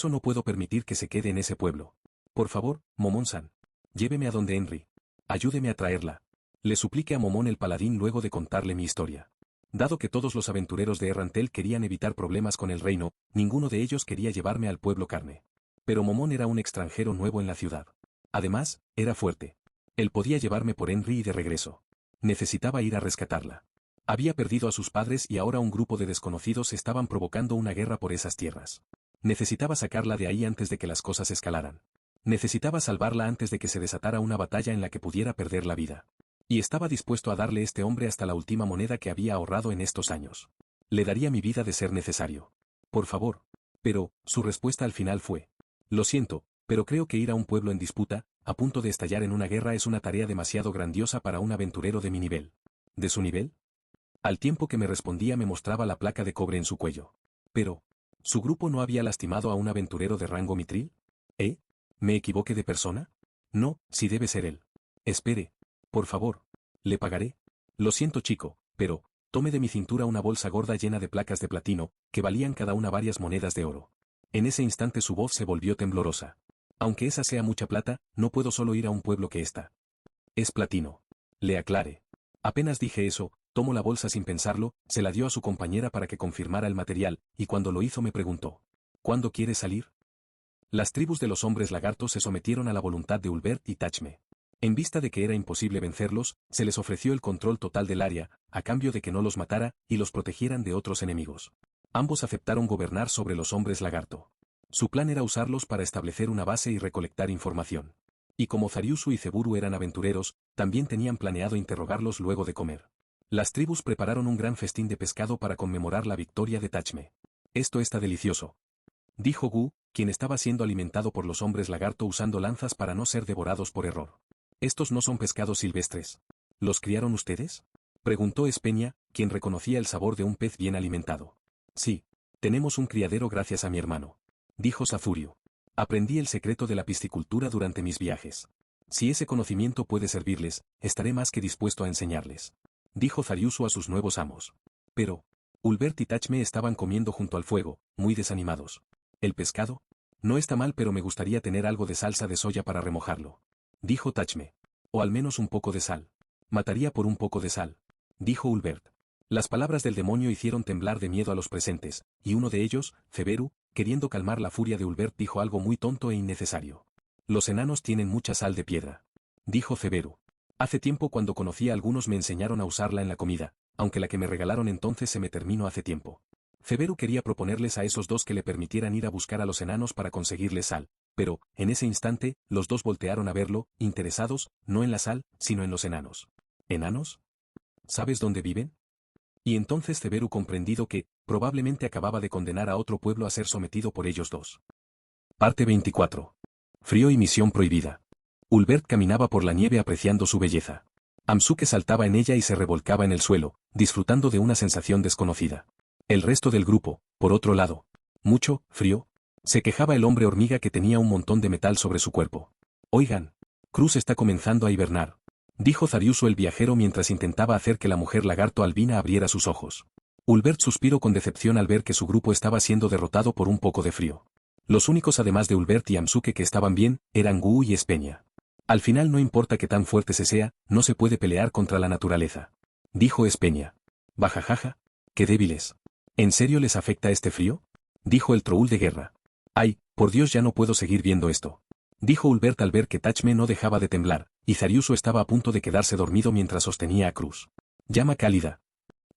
no puedo permitir que se quede en ese pueblo. Por favor, Momón-san. Lléveme a donde Henry. Ayúdeme a traerla. Le supliqué a Momón el paladín luego de contarle mi historia. Dado que todos los aventureros de Errantel querían evitar problemas con el reino, ninguno de ellos quería llevarme al pueblo Carne. Pero Momón era un extranjero nuevo en la ciudad. Además, era fuerte. Él podía llevarme por Henry y de regreso. Necesitaba ir a rescatarla. Había perdido a sus padres y ahora un grupo de desconocidos estaban provocando una guerra por esas tierras. Necesitaba sacarla de ahí antes de que las cosas escalaran. Necesitaba salvarla antes de que se desatara una batalla en la que pudiera perder la vida. Y estaba dispuesto a darle a este hombre hasta la última moneda que había ahorrado en estos años. Le daría mi vida de ser necesario. Por favor. Pero, su respuesta al final fue: lo siento, pero creo que ir a un pueblo en disputa, a punto de estallar en una guerra es una tarea demasiado grandiosa para un aventurero de mi nivel. ¿De su nivel? Al tiempo que me respondía me mostraba la placa de cobre en su cuello. Pero, ¿su grupo no había lastimado a un aventurero de rango mitril? ¿Me equivoqué de persona? No, si debe ser él. Espere. Por favor. Le pagaré. Lo siento chico, pero, tome de mi cintura una bolsa gorda llena de placas de platino, que valían cada una varias monedas de oro. En ese instante su voz se volvió temblorosa. Aunque esa sea mucha plata, no puedo solo ir a un pueblo que está. Es platino. Le aclaré. Apenas dije eso, tomó la bolsa sin pensarlo, se la dio a su compañera para que confirmara el material, y cuando lo hizo me preguntó: ¿cuándo quieres salir? Las tribus de los hombres lagartos se sometieron a la voluntad de Ulbert y Tachme. En vista de que era imposible vencerlos, se les ofreció el control total del área, a cambio de que no los matara, y los protegieran de otros enemigos. Ambos aceptaron gobernar sobre los hombres lagarto. Su plan era usarlos para establecer una base y recolectar información. Y como Zariusu y Ceburu eran aventureros, también tenían planeado interrogarlos luego de comer. Las tribus prepararon un gran festín de pescado para conmemorar la victoria de Tachme. Esto está delicioso, dijo Gu, quien estaba siendo alimentado por los hombres lagarto usando lanzas para no ser devorados por error. Estos no son pescados silvestres. ¿Los criaron ustedes? Preguntó Espeña, quien reconocía el sabor de un pez bien alimentado. Sí, tenemos un criadero gracias a mi hermano, dijo Sazurio. Aprendí el secreto de la piscicultura durante mis viajes. Si ese conocimiento puede servirles, estaré más que dispuesto a enseñarles, dijo Zariusu a sus nuevos amos. Pero, Ulbert y Tachme estaban comiendo junto al fuego, muy desanimados. ¿El pescado? No está mal, pero me gustaría tener algo de salsa de soya para remojarlo, dijo Tachme. O al menos un poco de sal. Mataría por un poco de sal, dijo Ulbert. Las palabras del demonio hicieron temblar de miedo a los presentes, y uno de ellos, Ceberu, queriendo calmar la furia de Ulbert, dijo algo muy tonto e innecesario. Los enanos tienen mucha sal de piedra, dijo Ceberu. Hace tiempo cuando conocí a algunos me enseñaron a usarla en la comida, aunque la que me regalaron entonces se me terminó hace tiempo. Ceberu quería proponerles a esos dos que le permitieran ir a buscar a los enanos para conseguirles sal, pero, en ese instante, los dos voltearon a verlo, interesados, no en la sal, sino en los enanos. ¿Enanos? ¿Sabes dónde viven? Y entonces Ceberu comprendido que, probablemente acababa de condenar a otro pueblo a ser sometido por ellos dos. Parte 24. Frío y misión prohibida. Ulbert caminaba por la nieve apreciando su belleza. Amsuke saltaba en ella y se revolcaba en el suelo, disfrutando de una sensación desconocida. El resto del grupo, por otro lado. Mucho frío. Se quejaba el hombre hormiga que tenía un montón de metal sobre su cuerpo. Oigan. Cruz está comenzando a hibernar, dijo Zariuso el viajero mientras intentaba hacer que la mujer lagarto albina abriera sus ojos. Ulbert suspiró con decepción al ver que su grupo estaba siendo derrotado por un poco de frío. Los únicos además de Ulbert y Amsuke que estaban bien, eran Gu y Espeña. Al final no importa que tan fuerte se sea, no se puede pelear contra la naturaleza, dijo Espeña. Bajajaja. Qué débiles. ¿En serio les afecta este frío? Dijo el troul de guerra. Ay, por Dios ya no puedo seguir viendo esto, dijo Ulbert al ver que Tachme no dejaba de temblar, y Zariuso estaba a punto de quedarse dormido mientras sostenía a Cruz. Llama cálida.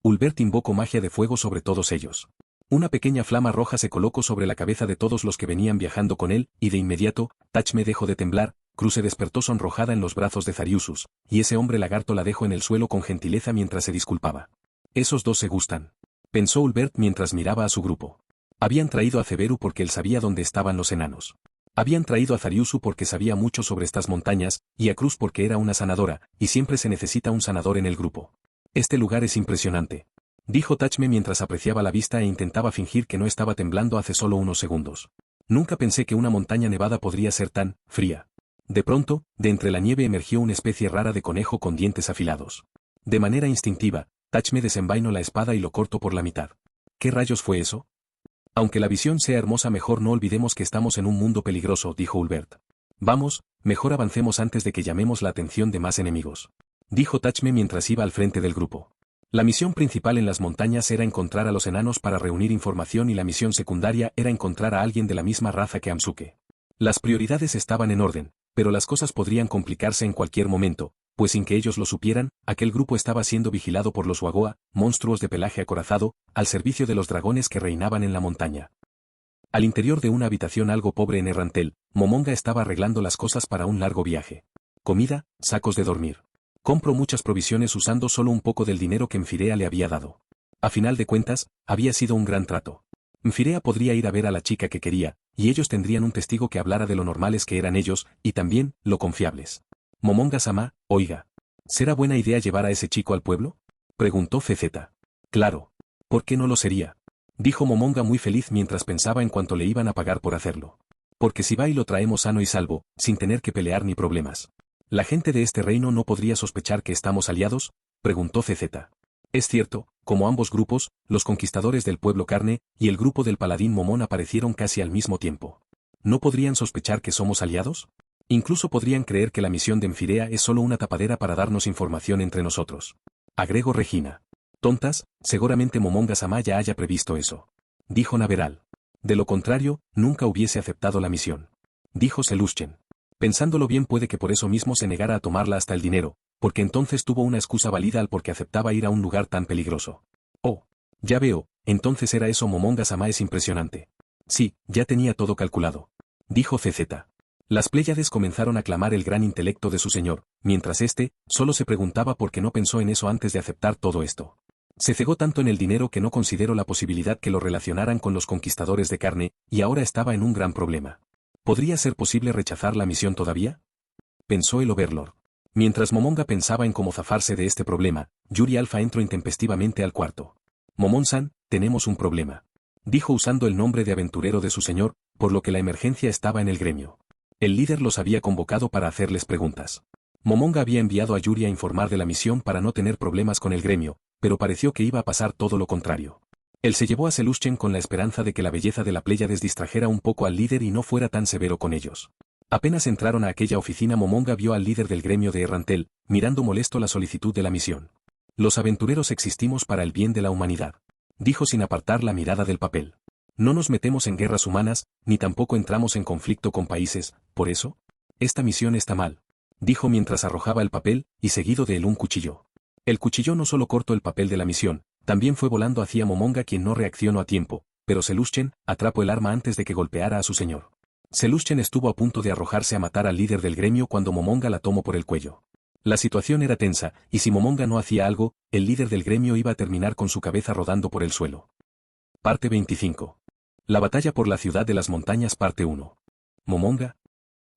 Ulbert invocó magia de fuego sobre todos ellos. Una pequeña flama roja se colocó sobre la cabeza de todos los que venían viajando con él, y de inmediato, Tachme dejó de temblar, Cruz se despertó sonrojada en los brazos de Zariusus, y ese hombre lagarto la dejó en el suelo con gentileza mientras se disculpaba. Esos dos se gustan, pensó Ulbert mientras miraba a su grupo. Habían traído a Ceberu porque él sabía dónde estaban los enanos. Habían traído a Zariusu porque sabía mucho sobre estas montañas, y a Cruz porque era una sanadora, y siempre se necesita un sanador en el grupo. Este lugar es impresionante, dijo Tachme mientras apreciaba la vista e intentaba fingir que no estaba temblando hace solo unos segundos. Nunca pensé que una montaña nevada podría ser tan fría. De pronto, de entre la nieve emergió una especie rara de conejo con dientes afilados. De manera instintiva, Tachme desenvainó la espada y lo cortó por la mitad. ¿Qué rayos fue eso? Aunque la visión sea hermosa, mejor no olvidemos que estamos en un mundo peligroso, dijo Ulbert. Vamos, mejor avancemos antes de que llamemos la atención de más enemigos, dijo Tachme mientras iba al frente del grupo. La misión principal en las montañas era encontrar a los enanos para reunir información y la misión secundaria era encontrar a alguien de la misma raza que Amsuke. Las prioridades estaban en orden, pero las cosas podrían complicarse en cualquier momento, pues sin que ellos lo supieran, aquel grupo estaba siendo vigilado por los Wagoa, monstruos de pelaje acorazado, al servicio de los dragones que reinaban en la montaña. Al interior de una habitación algo pobre en Errantel, Momonga estaba arreglando las cosas para un largo viaje. Comida, sacos de dormir. Compró muchas provisiones usando solo un poco del dinero que Mfirea le había dado. A final de cuentas, había sido un gran trato. Mfirea podría ir a ver a la chica que quería, y ellos tendrían un testigo que hablara de lo normales que eran ellos, y también, lo confiables. Momonga-sama, oiga, ¿será buena idea llevar a ese chico al pueblo? Preguntó Fezeta. Claro. ¿Por qué no lo sería? Dijo Momonga muy feliz mientras pensaba en cuánto le iban a pagar por hacerlo. Porque si va y lo traemos sano y salvo, sin tener que pelear ni problemas. ¿La gente de este reino no podría sospechar que estamos aliados? Preguntó Fezeta. Es cierto, como ambos grupos, los conquistadores del pueblo carne y el grupo del paladín Momón aparecieron casi al mismo tiempo. ¿No podrían sospechar que somos aliados? Incluso podrían creer que la misión de Mfirea es solo una tapadera para darnos información entre nosotros. Agregó Regina. Tontas, seguramente Momonga-sama ya haya previsto eso. Dijo Naveral. De lo contrario, nunca hubiese aceptado la misión. Dijo Seluschen. Pensándolo bien, puede que por eso mismo se negara a tomarla hasta el dinero, porque entonces tuvo una excusa válida al por qué aceptaba ir a un lugar tan peligroso. Oh, ya veo, entonces era eso. Momonga-sama es impresionante. Sí, ya tenía todo calculado. Dijo CZ. Las Pléyades comenzaron a clamar el gran intelecto de su señor, mientras éste, solo se preguntaba por qué no pensó en eso antes de aceptar todo esto. Se cegó tanto en el dinero que no consideró la posibilidad que lo relacionaran con los conquistadores de carne, y ahora estaba en un gran problema. ¿Podría ser posible rechazar la misión todavía? Pensó el Overlord. Mientras Momonga pensaba en cómo zafarse de este problema, Yuri Alpha entró intempestivamente al cuarto. Momon-san, tenemos un problema. Dijo usando el nombre de aventurero de su señor, por lo que la emergencia estaba en el gremio. El líder los había convocado para hacerles preguntas. Momonga había enviado a Yuri a informar de la misión para no tener problemas con el gremio, pero pareció que iba a pasar todo lo contrario. Él se llevó a Seluschen con la esperanza de que la belleza de la Pléyades distrajera un poco al líder y no fuera tan severo con ellos. Apenas entraron a aquella oficina, Momonga vio al líder del gremio de Errantel, mirando molesto la solicitud de la misión. Los aventureros existimos para el bien de la humanidad, dijo sin apartar la mirada del papel. No nos metemos en guerras humanas, ni tampoco entramos en conflicto con países, por eso, esta misión está mal, dijo mientras arrojaba el papel, y seguido de él un cuchillo. El cuchillo no solo cortó el papel de la misión, También fue volando hacia Momonga, quien no reaccionó a tiempo, pero Seluschen atrapó el arma antes de que golpeara a su señor. Seluschen estuvo a punto de arrojarse a matar al líder del gremio cuando Momonga la tomó por el cuello. La situación era tensa, y si Momonga no hacía algo, el líder del gremio iba a terminar con su cabeza rodando por el suelo. Parte 25. La batalla por la ciudad de las montañas, parte 1. Momonga.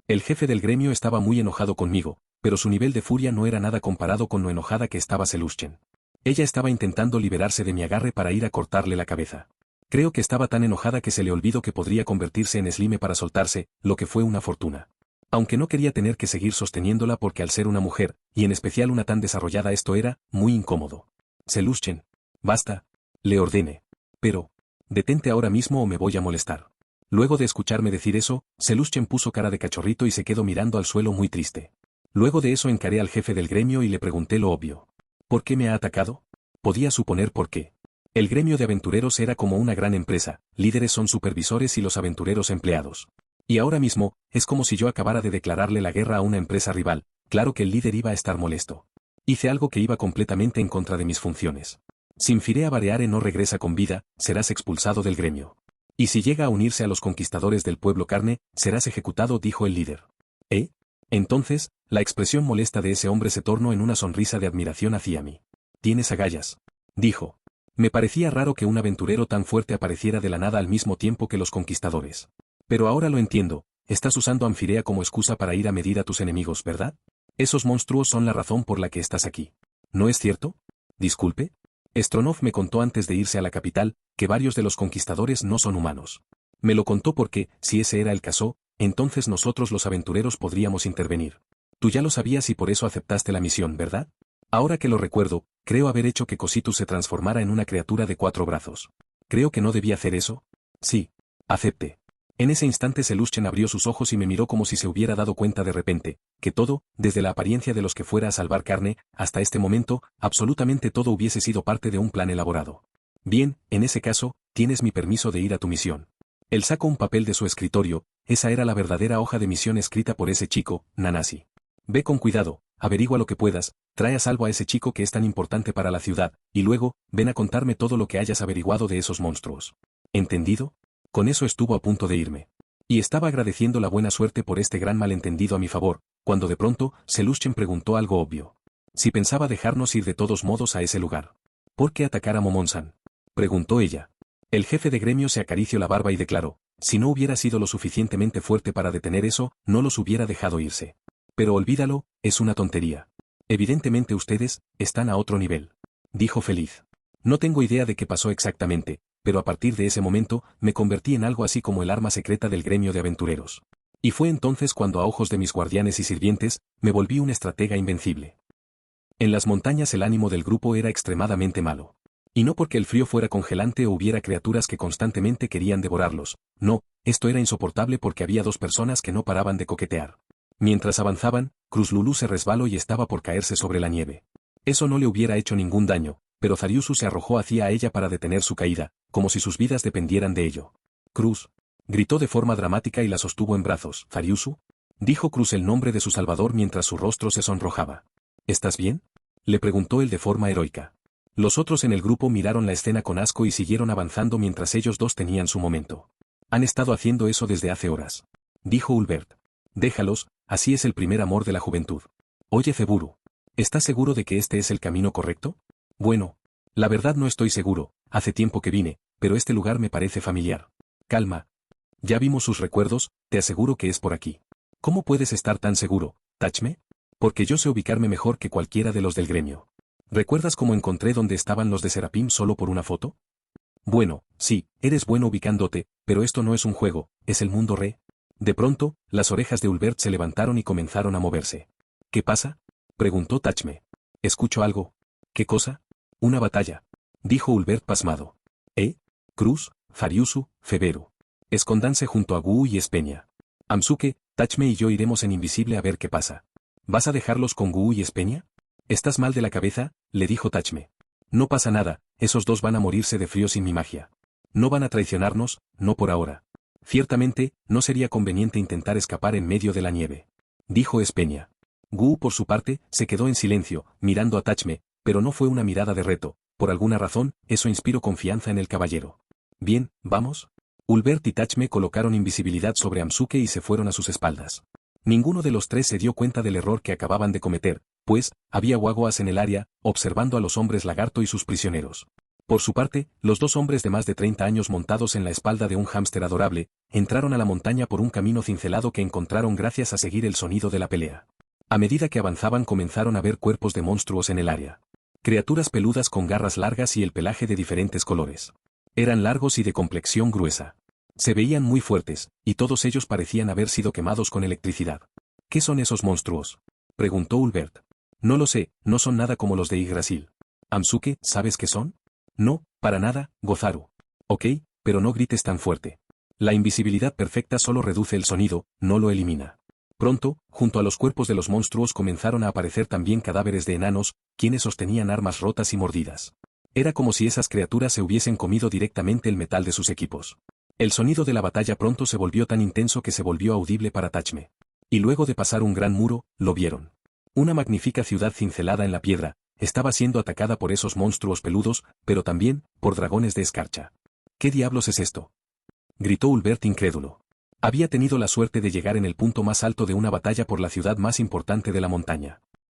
El jefe del gremio estaba muy enojado conmigo, pero su nivel de furia no era nada comparado con lo enojada que estaba Seluschen. Ella estaba intentando liberarse de mi agarre para ir a cortarle la cabeza. Creo que estaba tan enojada que se le olvidó que podría convertirse en Slime para soltarse, lo que fue una fortuna. Aunque no quería tener que seguir sosteniéndola porque al ser una mujer, y en especial una tan desarrollada, esto era muy incómodo. Seluschen. Basta. Le ordené. Pero, detente ahora mismo o me voy a molestar. Luego de escucharme decir eso, Seluschen puso cara de cachorrito y se quedó mirando al suelo muy triste. Luego de eso encaré al jefe del gremio y le pregunté lo obvio. ¿Por qué me ha atacado? Podía suponer por qué. El gremio de aventureros era como una gran empresa, líderes son supervisores y los aventureros empleados. Y ahora mismo, es como si yo acabara de declararle la guerra a una empresa rival, claro que el líder iba a estar molesto. Hice algo que iba completamente en contra de mis funciones. Si Firea Bareare no regresa con vida, serás expulsado del gremio. Y si llega a unirse a los conquistadores del pueblo carne, serás ejecutado, dijo el líder. ¿Eh? Entonces, la expresión molesta de ese hombre se tornó en una sonrisa de admiración hacia mí. Tienes agallas. Dijo. Me parecía raro que un aventurero tan fuerte apareciera de la nada al mismo tiempo que los conquistadores. Pero ahora lo entiendo, estás usando a Anfirea como excusa para ir a medir a tus enemigos, ¿verdad? Esos monstruos son la razón por la que estás aquí. ¿No es cierto? Disculpe. Stronov me contó antes de irse a la capital, que varios de los conquistadores no son humanos. Me lo contó porque, si ese era el caso, entonces nosotros los aventureros podríamos intervenir. Tú ya lo sabías y por eso aceptaste la misión, ¿verdad? Ahora que lo recuerdo, creo haber hecho que Cositus se transformara en una criatura de 4 brazos. Creo que no debía hacer eso. Sí. Acepté. En ese instante Seluschen abrió sus ojos y me miró como si se hubiera dado cuenta de repente, que todo, desde la apariencia de los que fuera a salvar carne, hasta este momento, absolutamente todo hubiese sido parte de un plan elaborado. Bien, en ese caso, tienes mi permiso de ir a tu misión. Él sacó un papel de su escritorio, esa era la verdadera hoja de misión escrita por ese chico, Nanasi. Ve con cuidado, averigua lo que puedas, trae a salvo a ese chico que es tan importante para la ciudad, y luego, ven a contarme todo lo que hayas averiguado de esos monstruos. ¿Entendido? Con eso estuvo a punto de irme. Y estaba agradeciendo la buena suerte por este gran malentendido a mi favor, cuando de pronto, Seluschen preguntó algo obvio. Si pensaba dejarnos ir de todos modos a ese lugar. ¿Por qué atacar a Momon-san? Preguntó ella. El jefe de gremio se acarició la barba y declaró, si no hubiera sido lo suficientemente fuerte para detener eso, no los hubiera dejado irse. Pero olvídalo, es una tontería. Evidentemente ustedes, están a otro nivel. Dijo feliz. No tengo idea de qué pasó exactamente, pero a partir de ese momento, me convertí en algo así como el arma secreta del gremio de aventureros. Y fue entonces cuando a ojos de mis guardianes y sirvientes, me volví un estratega invencible. En las montañas el ánimo del grupo era extremadamente malo. Y no porque el frío fuera congelante o hubiera criaturas que constantemente querían devorarlos, no, esto era insoportable porque había 2 personas que no paraban de coquetear. Mientras avanzaban, Cruz Lulú se resbaló y estaba por caerse sobre la nieve. Eso no le hubiera hecho ningún daño, pero Zariusu se arrojó hacia ella para detener su caída, como si sus vidas dependieran de ello. Cruz. Gritó de forma dramática y la sostuvo en brazos. ¿Zariusu? Dijo Cruz el nombre de su salvador mientras su rostro se sonrojaba. ¿Estás bien? Le preguntó él de forma heroica. Los otros en el grupo miraron la escena con asco y siguieron avanzando mientras ellos 2 tenían su momento. Han estado haciendo eso desde hace horas. Dijo Ulbert. Déjalos, así es el primer amor de la juventud. Oye Ceburu. ¿Estás seguro de que este es el camino correcto? Bueno, la verdad no estoy seguro, hace tiempo que vine, pero este lugar me parece familiar. Calma. Ya vimos sus recuerdos, te aseguro que es por aquí. ¿Cómo puedes estar tan seguro, Tachme? Porque yo sé ubicarme mejor que cualquiera de los del gremio. ¿Recuerdas cómo encontré dónde estaban los de Serapim solo por una foto? Bueno, sí, eres bueno ubicándote, pero esto no es un juego, es el mundo re. De pronto, las orejas de Ulbert se levantaron y comenzaron a moverse. ¿Qué pasa? Preguntó Tachme. Escucho algo. ¿Qué cosa? Una batalla. Dijo Ulbert pasmado. Cruz, Zariusu, Feberu. Escóndanse junto a Guu y Espeña. Amsuke, Tachme y yo iremos en invisible a ver qué pasa. ¿Vas a dejarlos con Guu y Espeña? ¿Estás mal de la cabeza? Le dijo Tachme. No pasa nada, esos 2 van a morirse de frío sin mi magia. No van a traicionarnos, no por ahora. Ciertamente, no sería conveniente intentar escapar en medio de la nieve. Dijo Espeña. Guu por su parte, se quedó en silencio, mirando a Tachme, pero no fue una mirada de reto, por alguna razón, eso inspiró confianza en el caballero. Bien, ¿vamos? Ulbert y Tachme colocaron invisibilidad sobre Amsuke y se fueron a sus espaldas. Ninguno de los tres se dio cuenta del error que acababan de cometer, pues, había guaguas en el área, observando a los hombres lagarto y sus prisioneros. Por su parte, los dos hombres de más de 30 años montados en la espalda de un hámster adorable, entraron a la montaña por un camino cincelado que encontraron gracias a seguir el sonido de la pelea. A medida que avanzaban comenzaron a ver cuerpos de monstruos en el área. Criaturas peludas con garras largas y el pelaje de diferentes colores. Eran largos y de complexión gruesa. Se veían muy fuertes, y todos ellos parecían haber sido quemados con electricidad. ¿Qué son esos monstruos?, preguntó Ulbert. No lo sé, no son nada como los de Yggdrasil. Amsuke, ¿sabes qué son? No, para nada, Gozaru. Ok, pero no grites tan fuerte. La invisibilidad perfecta solo reduce el sonido, no lo elimina. Pronto, junto a los cuerpos de los monstruos comenzaron a aparecer también cadáveres de enanos, quienes sostenían armas rotas y mordidas. Era como si esas criaturas se hubiesen comido directamente el metal de sus equipos. El sonido de la batalla pronto se volvió tan intenso que se volvió audible para Tachme. Y luego de pasar un gran muro, lo vieron. Una magnífica ciudad cincelada en la piedra, estaba siendo atacada por esos monstruos peludos, pero también, por dragones de escarcha. ¿Qué diablos es esto?, gritó Ulbert incrédulo. Había tenido la suerte de llegar en el punto más alto de una batalla por la ciudad más importante de la montaña.